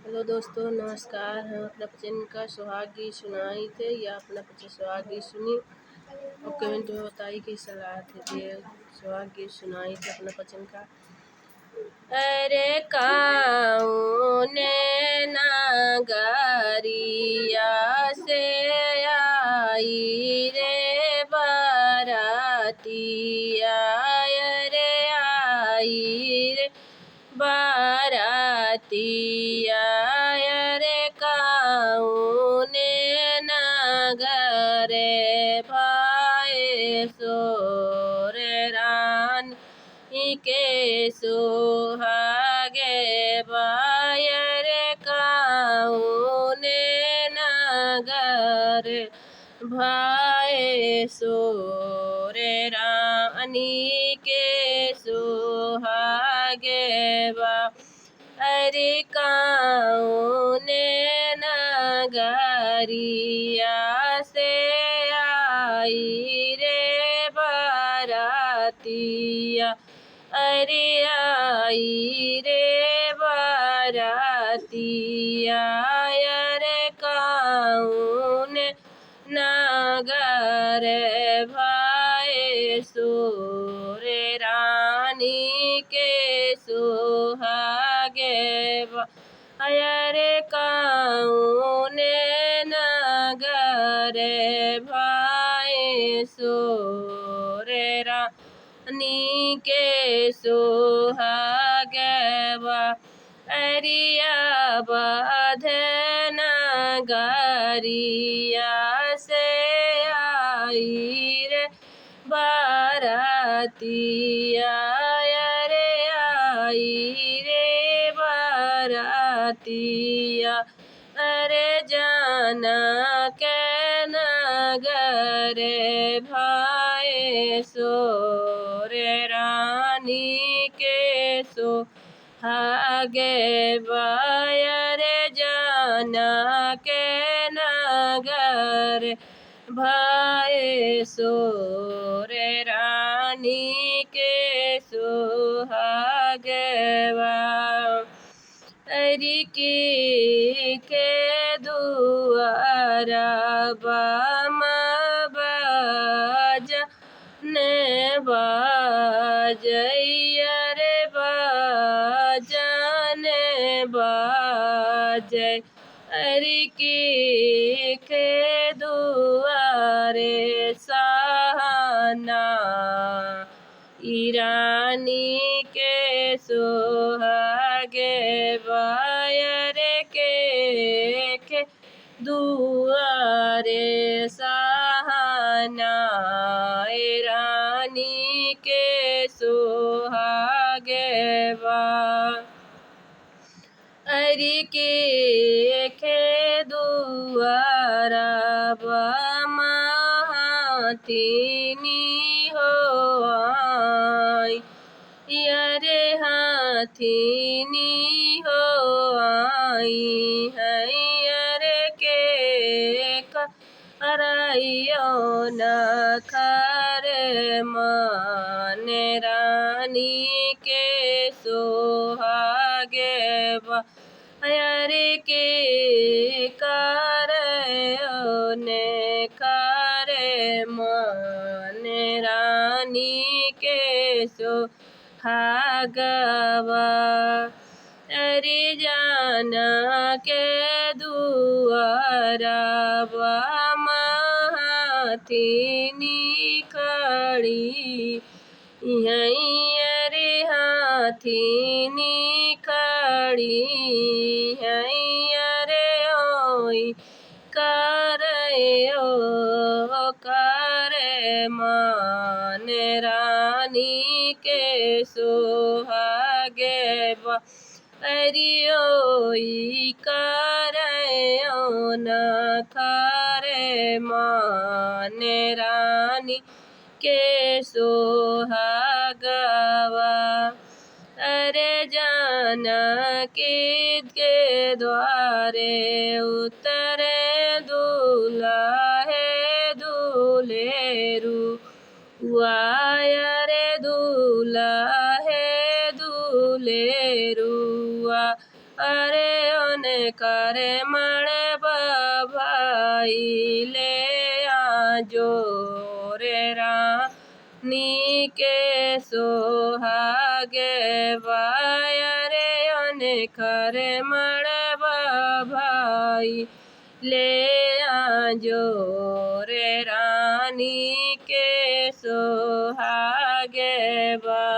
Hello दोस्तों, नमस्कार। हम अपना भजन का सुहाग गीत सुनाई थे या अपना भजन सुहाग गीत सुनी और कमेंट में बताइए कि सलाह दीजिए। सुहाग गीत सुनाई थे अपना भजन का। अरे काऊने नगरिया से आई रे बारातिया, रे आई रे बारातिया, रे काऊने नगरे भाए सोरे रान के सुहागे बायर काऊने नगर भाए सोरे रानी के सुहागे बा। अरे काऊने नगरिया से आई रे बारातिया, अरे आई रे बारातिया, रे काऊने नगर भाए सोरे रानी के सुहागे रे काऊने नगर भाए सोरे रानी के सुहागे अरिया बाधन नगरिया से आई रे बारातिया, रे आई रे बारातिया, अरे जाना के नगर भाए सोरे रानी के सुहागे बायर जाना के नगर भाए सोरे रानी के सुहागे अरि के दुआरा बाम बाजने बाजैया रे बाजने बाजै, अरि के दुआरे सहाना ईरानी के सुहागे बायर के दुआरे सहाना ईरानी के सुहागे अरि के दुआरा हाथिनी हो आई, रे हाथिनी हो आई है, रे के करैयो न खरे माने रानी के सुहागे रे के करैयो ने खरे माने रानी के सुहागवा अरे जाना के दुआरा हाथिनी खड़ी रे हाथिनी खड़ी रे ओई करे मान रानी के सुहागे अरियोई करे न खरे मान रानी के सुहागवा अरे जाना के द्वारे उतरे दूल्हा है दूल्हेरू रे दूल्हा है दूल्हेरुआ अरे ओने करे मणे भाई ले आजो रे रानी के सोहागे बायरे करे मणे भाई ले आजो रे रानी के सोहागे बा।